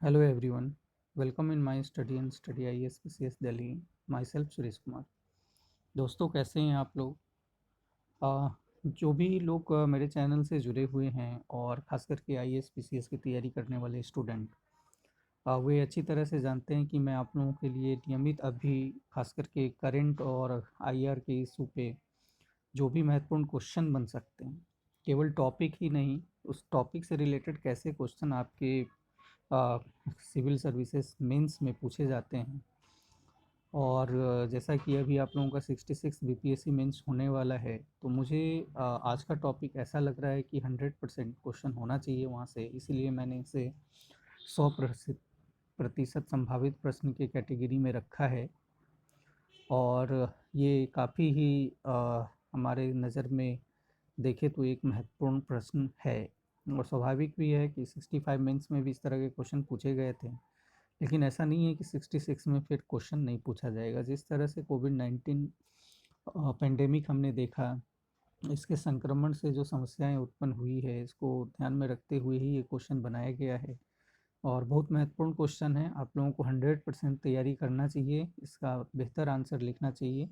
Hello everyone, welcome in my study and study IAS PCS Delhi. Myself Suresh Kumar. दोस्तों कैसे हैं आप लोग? जो भी लोग मेरे चैनल से जुड़े हुए हैं और ख़ास करके IAS PCS की तैयारी करने वाले स्टूडेंट, वे अच्छी तरह से जानते हैं कि मैं आप लोगों के लिए नियमित अभी ख़ास करके करंट और IR के इशू पे जो भी महत्वपूर्ण क्वेश्चन बन सकते हैं, केवल टॉपिक ही नहीं, उस टॉपिक से रिलेटेड कैसे क्वेश्चन आपके सिविल सर्विसेज मेंस में पूछे जाते हैं। और जैसा कि अभी आप लोगों का 66 बीपीएससी मेंस होने वाला है, तो मुझे आज का टॉपिक ऐसा लग रहा है कि 100% क्वेश्चन होना चाहिए वहाँ से, इसीलिए मैंने इसे 100% संभावित प्रश्न के कैटेगरी में रखा है। और ये काफ़ी ही हमारे नज़र में देखें तो एक महत्वपूर्ण प्रश्न है, और स्वाभाविक भी है कि 65 मेंस में भी इस तरह के क्वेश्चन पूछे गए थे। लेकिन ऐसा नहीं है कि 66 में फिर क्वेश्चन नहीं पूछा जाएगा। जिस तरह से कोविड-19 पेंडेमिक हमने देखा, इसके संक्रमण से जो समस्याएं उत्पन्न हुई है, इसको ध्यान में रखते हुए ही ये क्वेश्चन बनाया गया है। और बहुत महत्वपूर्ण क्वेश्चन है, आप लोगों को 100% तैयारी करना चाहिए, इसका बेहतर आंसर लिखना चाहिए।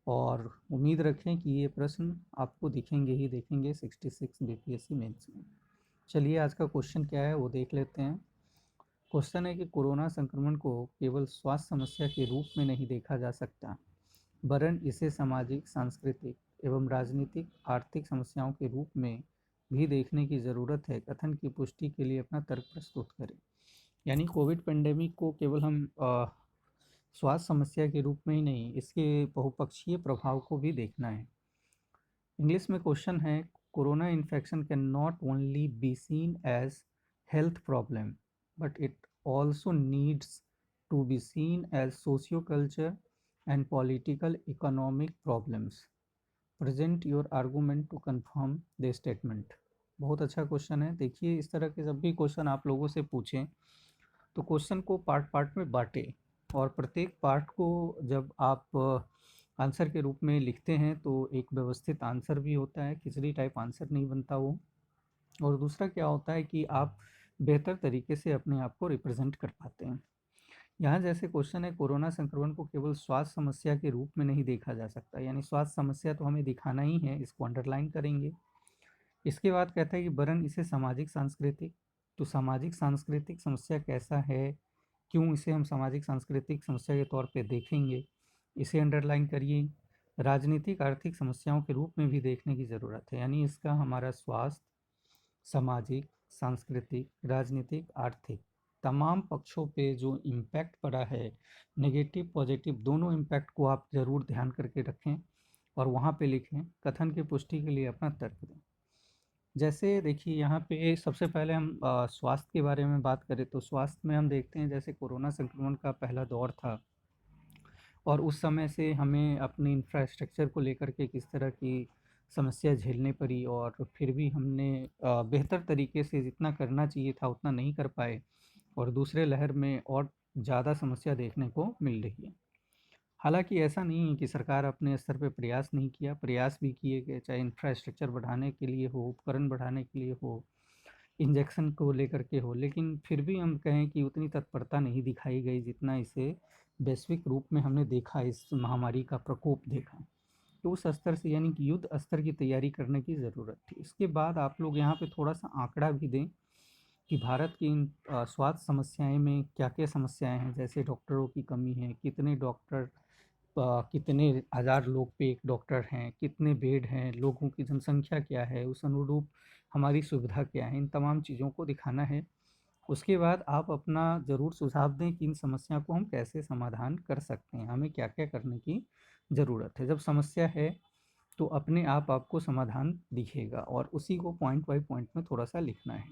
और उम्मीद रखें कि ये प्रश्न आपको दिखेंगे ही दिखेंगे 66 बीपीएससी मेंस में। चलिए आज का क्वेश्चन क्या है वो देख लेते हैं। क्वेश्चन है कि कोरोना संक्रमण को केवल स्वास्थ्य समस्या के रूप में नहीं देखा जा सकता, वरन इसे सामाजिक, सांस्कृतिक एवं राजनीतिक आर्थिक समस्याओं के रूप में भी देखने की ज़रूरत है। कथन की पुष्टि के लिए अपना तर्क प्रस्तुत करें। यानी कोविड पेंडेमिक को केवल हम स्वास्थ्य समस्या के रूप में ही नहीं, इसके बहुपक्षीय प्रभाव को भी देखना है। इंग्लिश में क्वेश्चन है, corona infection can not only be seen as health problem, but it also needs to be seen as socio-culture and political economic problems. Present your argument to confirm the statement. बहुत अच्छा question है। देखिए, इस तरह के जब भी question आप लोगों से पूछें तो क्वेश्चन को पार्ट पार्ट में बांटें, और प्रत्येक पार्ट को जब आप आंसर के रूप में लिखते हैं तो एक व्यवस्थित आंसर भी होता है, खिचड़ी टाइप आंसर नहीं बनता वो। और दूसरा क्या होता है कि आप बेहतर तरीके से अपने आप को रिप्रेजेंट कर पाते हैं। यहाँ जैसे क्वेश्चन है, कोरोना संक्रमण को केवल स्वास्थ्य समस्या के रूप में नहीं देखा जा सकता, यानी स्वास्थ्य समस्या तो हमें दिखाना ही है, इसको अंडरलाइन करेंगे। इसके बाद कहता है कि वरन इसे सामाजिक सांस्कृतिक, तो सामाजिक सांस्कृतिक समस्या कैसा है, क्यों इसे हम सामाजिक सांस्कृतिक समस्या के तौर पे देखेंगे, इसे अंडरलाइन करिए। राजनीतिक आर्थिक समस्याओं के रूप में भी देखने की ज़रूरत है, यानी इसका हमारा स्वास्थ्य, सामाजिक, सांस्कृतिक, राजनीतिक, आर्थिक तमाम पक्षों पे जो इम्पैक्ट पड़ा है, नेगेटिव पॉजिटिव दोनों इम्पैक्ट को आप ज़रूर ध्यान करके रखें और वहाँ पे लिखें। कथन की पुष्टि के लिए अपना तर्क दें। जैसे देखिए, यहाँ पे सबसे पहले हम स्वास्थ्य के बारे में बात करें तो स्वास्थ्य में हम देखते हैं जैसे कोरोना संक्रमण का पहला दौर था, और उस समय से हमें अपने इंफ्रास्ट्रक्चर को लेकर के किस तरह की समस्या झेलनी पड़ी, और फिर भी हमने बेहतर तरीके से जितना करना चाहिए था उतना नहीं कर पाए, और दूसरे लहर में और ज़्यादा समस्या देखने को मिल रही है। हालांकि ऐसा नहीं है कि सरकार अपने स्तर पे प्रयास नहीं किया, प्रयास भी किए गए, चाहे इंफ्रास्ट्रक्चर बढ़ाने के लिए हो, उपकरण बढ़ाने के लिए हो, इंजेक्शन को लेकर के हो, लेकिन फिर भी हम कहें कि उतनी तत्परता नहीं दिखाई गई जितना इसे वैश्विक रूप में हमने देखा, इस महामारी का प्रकोप देखा। तो उस स्तर से यानी कि युद्ध स्तर की तैयारी करने की ज़रूरत थी। इसके बाद आप लोग यहाँ पे थोड़ा सा आंकड़ा भी दें कि भारत की इन स्वास्थ्य समस्याएं में क्या क्या समस्याएं हैं। जैसे डॉक्टरों की कमी है, कितने डॉक्टर, कितने हज़ार लोग पे एक डॉक्टर हैं, कितने बेड हैं, लोगों की जनसंख्या क्या है, उस अनुरूप हमारी सुविधा क्या है, इन तमाम चीज़ों को दिखाना है। उसके बाद आप अपना ज़रूर सुझाव दें कि इन समस्या को हम कैसे समाधान कर सकते हैं, हमें क्या क्या करने की ज़रूरत है। जब समस्या है तो अपने आप आपको समाधान दिखेगा, और उसी को पॉइंट बाय पॉइंट में थोड़ा सा लिखना है।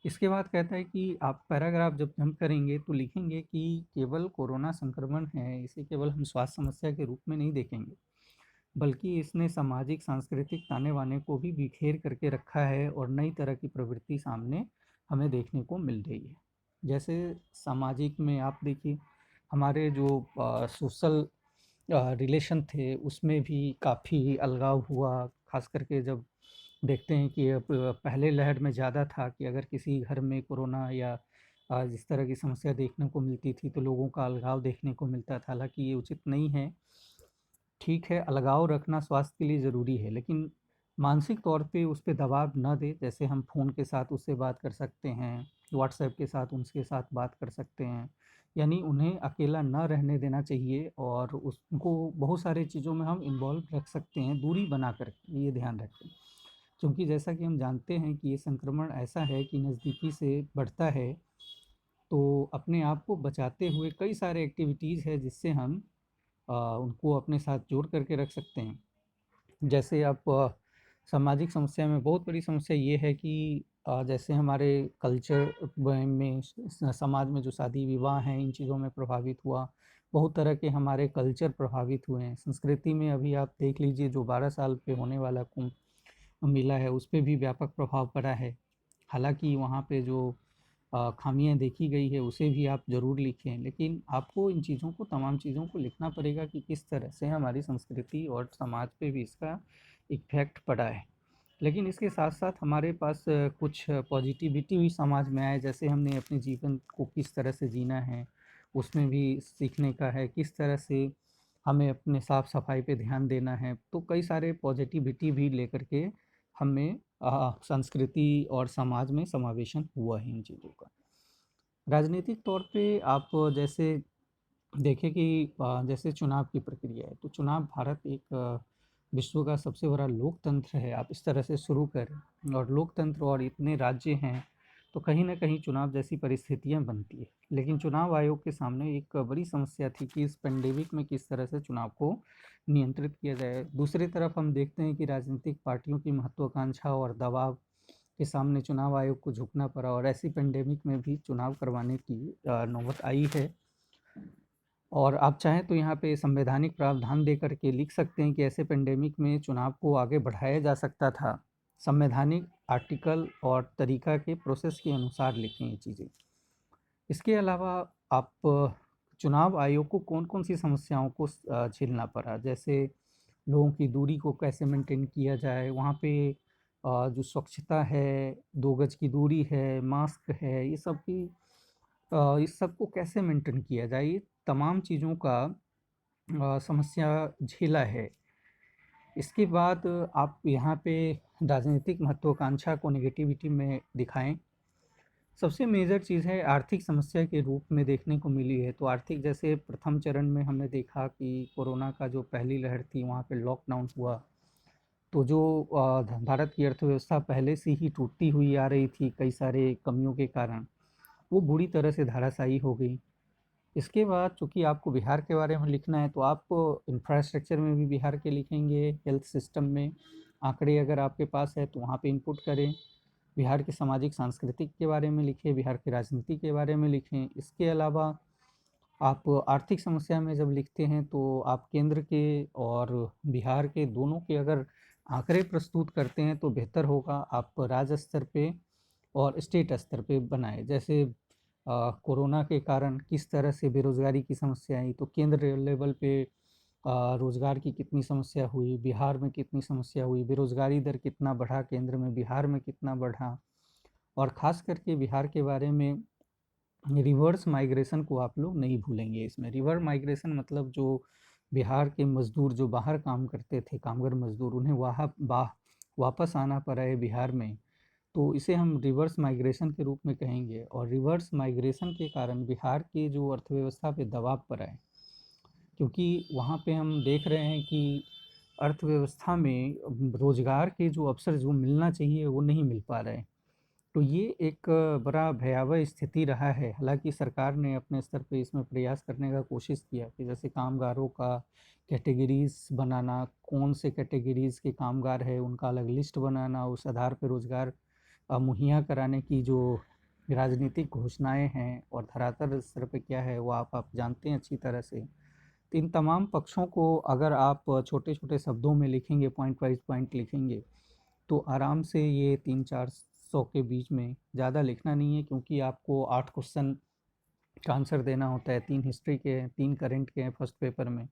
इसके बाद कहता है कि आप पैराग्राफ जब जंप करेंगे तो लिखेंगे कि केवल कोरोना संक्रमण है, इसे केवल हम स्वास्थ्य समस्या के रूप में नहीं देखेंगे, बल्कि इसने सामाजिक सांस्कृतिक ताने बाने को भी बिखेर करके रखा है, और नई तरह की प्रवृत्ति सामने हमें देखने को मिल रही है। जैसे सामाजिक में आप देखिए, हमारे जो सोशल रिलेशन थे उसमें भी काफ़ी अलगाव हुआ, खास करके जब देखते हैं कि अब पहले लहर में ज़्यादा था कि अगर किसी घर में कोरोना या जिस तरह की समस्या देखने को मिलती थी तो लोगों का अलगाव देखने को मिलता था। हालाँकि ये उचित नहीं है। ठीक है, अलगाव रखना स्वास्थ्य के लिए ज़रूरी है, लेकिन मानसिक तौर पे उस पे दबाव ना दें। जैसे हम फ़ोन के साथ उससे बात कर सकते हैं, व्हाट्सएप के साथ उनके साथ बात कर सकते हैं। यानी उन्हें अकेला ना रहने देना चाहिए और उसको बहुत सारी चीज़ों में हम इन्वॉल्व रख सकते हैं, दूरी बनाकर ये ध्यान रखें। क्योंकि जैसा कि हम जानते हैं कि ये संक्रमण ऐसा है कि नज़दीकी से बढ़ता है, तो अपने आप को बचाते हुए कई सारे एक्टिविटीज़ है जिससे हम उनको अपने साथ जोड़ करके रख सकते हैं। जैसे आप सामाजिक समस्या में बहुत बड़ी समस्या ये है कि जैसे हमारे कल्चर में समाज में जो शादी विवाह हैं इन चीज़ों में प्रभावित हुआ। बहुत तरह के हमारे कल्चर प्रभावित हुए हैं। संस्कृति में अभी आप देख लीजिए जो 12 साल पे होने वाला कुंभ मेला है उस पे भी व्यापक प्रभाव पड़ा है। हालाँकि वहाँ पे जो खामियाँ देखी गई है उसे भी आप ज़रूर लिखें, लेकिन आपको इन चीज़ों को तमाम चीज़ों को लिखना पड़ेगा कि किस तरह से हमारी संस्कृति और समाज पे भी इसका इफ़ेक्ट पड़ा है। लेकिन इसके साथ-साथ हमारे पास कुछ पॉजिटिविटी भी समाज में आए, जैसे हमने अपने जीवन को किस तरह से जीना है, उसमें भी सीखने का है, किस तरह से हमें अपने साफ-सफाई पे ध्यान देना है। तो कई सारे पॉजिटिविटी भी लेकर के हमें संस्कृति और समाज में समावेशन हुआ है इन चीज़ों का। राजनीतिक तौर पे आप जैसे देखें कि जैसे चुनाव की प्रक्रिया है, तो चुनाव भारत एक विश्व का सबसे बड़ा लोकतंत्र है। आप इस तरह से शुरू करें और लोकतंत्र और इतने राज्य हैं, तो कहीं न कहीं चुनाव जैसी परिस्थितियाँ बनती है। लेकिन चुनाव आयोग के सामने एक बड़ी समस्या थी कि इस पैंडेमिक में किस तरह से चुनाव को नियंत्रित किया जाए। दूसरी तरफ हम देखते हैं कि राजनीतिक पार्टियों की महत्वाकांक्षा और दबाव के सामने चुनाव आयोग को झुकना पड़ा और ऐसी पैंडेमिक में भी चुनाव करवाने की नौबत आई है। और आप चाहें तो यहाँ पे संवैधानिक प्रावधान दे करके लिख सकते हैं कि ऐसे पैंडेमिक में चुनाव को आगे बढ़ाया जा सकता था। संवैधानिक आर्टिकल और तरीका के प्रोसेस के अनुसार लिखें ये चीज़ें। इसके अलावा आप चुनाव आयोग को कौन-कौन सी समस्याओं को झेलना पड़ा, जैसे लोगों की दूरी को कैसे मेंटेन किया जाए, वहाँ पे जो स्वच्छता है, 2 गज की दूरी है, मास्क है, ये सब की इस सब को कैसे मेंटेन किया जाए, ये तमाम चीज़ों का समस्या झेला है। इसके बाद आप यहाँ पे राजनीतिक महत्वाकांक्षा को नेगेटिविटी में दिखाएँ। सबसे मेजर चीज़ है आर्थिक समस्या के रूप में देखने को मिली है। तो आर्थिक जैसे प्रथम चरण में हमने देखा कि कोरोना का जो पहली लहर थी वहाँ पे लॉकडाउन हुआ। तो जो भारत की अर्थव्यवस्था पहले से ही टूटती हुई आ रही थी कई सारे कमियों के कारण, वो बुरी तरह से धराशायी हो गई। इसके बाद चूँकि आपको बिहार के बारे में लिखना है तो आप इंफ्रास्ट्रक्चर में भी बिहार के लिखेंगे, हेल्थ सिस्टम में आंकड़े अगर आपके पास है तो वहाँ पे इनपुट करें। बिहार के सामाजिक सांस्कृतिक के बारे में लिखें, बिहार की राजनीति के बारे में लिखें। इसके अलावा आप आर्थिक समस्या में जब लिखते हैं तो आप केंद्र के और बिहार के दोनों के अगर आंकड़े प्रस्तुत करते हैं तो बेहतर होगा। आप राज्य स्तर पे और स्टेट स्तर पे बनाएँ। जैसे कोरोना के कारण किस तरह से बेरोज़गारी की समस्या आई, तो केंद्र लेवल पे रोज़गार की कितनी समस्या हुई, बिहार में कितनी समस्या हुई, बेरोज़गारी दर कितना बढ़ा केंद्र में, बिहार में कितना बढ़ा। और ख़ास करके बिहार के बारे में रिवर्स माइग्रेशन को आप लोग नहीं भूलेंगे इसमें। रिवर्स माइग्रेशन मतलब जो बिहार के मज़दूर जो बाहर काम करते थे, कामगार मज़दूर, उन्हें वापस आना पड़ा है बिहार में, तो इसे हम रिवर्स माइग्रेशन के रूप में कहेंगे। और रिवर्स माइग्रेशन के कारण बिहार की जो अर्थव्यवस्था पे दबाव पड़ा है, क्योंकि वहाँ पे हम देख रहे हैं कि अर्थव्यवस्था में रोज़गार के जो अवसर जो मिलना चाहिए वो नहीं मिल पा रहे हैं। तो ये एक बड़ा भयावह स्थिति रहा है। हालाँकि सरकार ने अपने स्तर पे इसमें प्रयास करने का कोशिश किया कि जैसे कामगारों का कैटेगरीज़ बनाना, कौन से कैटेगरीज़ के कामगार हैं उनका अलग लिस्ट बनाना, उस आधार पे रोज़गार मुहैया कराने की जो राजनीतिक घोषणाएँ हैं और धरातल स्तर पे क्या है वो आप जानते हैं अच्छी तरह से। तो इन तमाम पक्षों को अगर आप छोटे-छोटे शब्दों में लिखेंगे, पॉइंट वाइज़ पॉइंट लिखेंगे, तो आराम से ये 3-400 के बीच में, ज़्यादा लिखना नहीं है क्योंकि आपको 8 क्वेश्चन का आंसर देना होता है, 3 हिस्ट्री के हैं, 3 करंट के हैं फर्स्ट पेपर में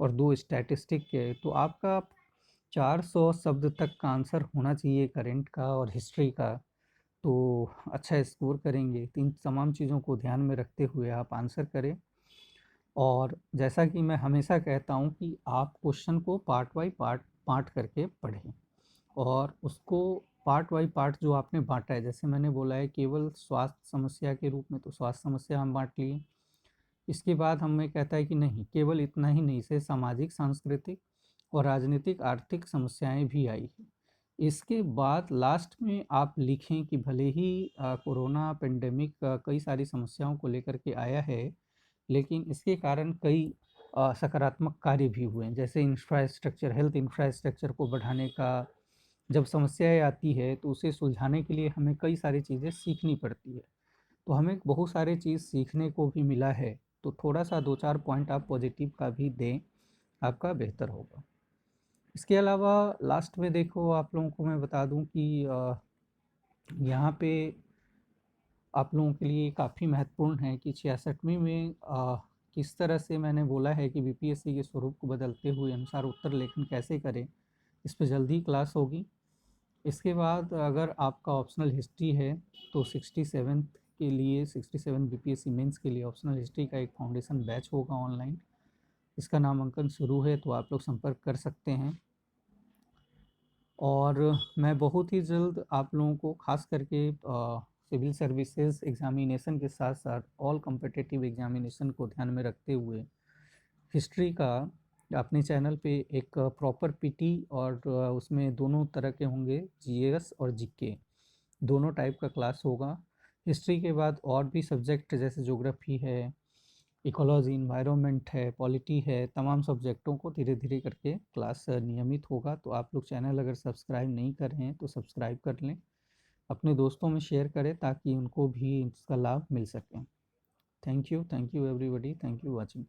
और 2 स्टैटिस्टिक के हैं। तो आपका 400 शब्द तक का आंसर होना चाहिए करंट का और हिस्ट्री का, तो अच्छा स्कोर करेंगे। तो इन तमाम चीज़ों को ध्यान में रखते हुए आप आंसर करें। और जैसा कि मैं हमेशा कहता हूँ कि आप क्वेश्चन को पार्ट बाई पार्ट पार्ट करके पढ़ें, और उसको पार्ट बाई पार्ट जो आपने बांटा है, जैसे मैंने बोला है केवल स्वास्थ्य समस्या के रूप में, तो स्वास्थ्य समस्या हम बांट लिए। इसके बाद हमें कहता है कि नहीं, केवल इतना ही नहीं, इसे सामाजिक, सांस्कृतिक और राजनीतिक आर्थिक समस्याएं भी आई हैं। इसके बाद लास्ट में आप लिखें कि भले ही कोरोना पेंडेमिक कई सारी समस्याओं को लेकर के आया है, लेकिन इसके कारण कई सकारात्मक कार्य भी हुए हैं, जैसे इंफ्रास्ट्रक्चर, हेल्थ इंफ्रास्ट्रक्चर को बढ़ाने का। जब समस्याएं आती है तो उसे सुलझाने के लिए हमें कई सारी चीज़ें सीखनी पड़ती है, तो हमें बहुत सारे चीज़ सीखने को भी मिला है। तो थोड़ा सा 2-4 पॉइंट आप पॉजिटिव का भी दें, आपका बेहतर होगा। इसके अलावा लास्ट में देखो, आप लोगों को मैं बता दूं कि यहाँ पे आप लोगों के लिए काफ़ी महत्वपूर्ण है कि 66वीं में किस तरह से मैंने बोला है कि बीपीएससी के स्वरूप को बदलते हुए अनुसार उत्तर लेखन कैसे करें, इस पर जल्दी क्लास होगी। इसके बाद अगर आपका ऑप्शनल हिस्ट्री है तो 67 के लिए, 67 बीपीएससी मेंस के लिए ऑप्शनल हिस्ट्री का एक फाउंडेशन बैच होगा ऑनलाइन। इसका नामांकन शुरू है, तो आप लोग संपर्क कर सकते हैं। और मैं बहुत ही जल्द आप लोगों को खास करके सिविल सर्विसेज एग्जामिनेशन के साथ साथ ऑल कॉम्पिटिटिव एग्जामिनेशन को ध्यान में रखते हुए हिस्ट्री का अपने चैनल पे एक प्रॉपर पीटी, और उसमें दोनों तरह के होंगे, जीएस और जीके, दोनों टाइप का क्लास होगा। हिस्ट्री के बाद और भी सब्जेक्ट जैसे ज्योग्राफी है, इकोलॉजी, इन्वायरमेंट है, पॉलिटी है, तमाम सब्जेक्टों को धीरे धीरे करके क्लास नियमित होगा। तो आप लोग चैनल अगर सब्सक्राइब नहीं कर रहे हैं तो सब्सक्राइब कर लें, अपने दोस्तों में शेयर करें ताकि उनको भी इसका लाभ मिल सके। Thank you everybody, thank you watching.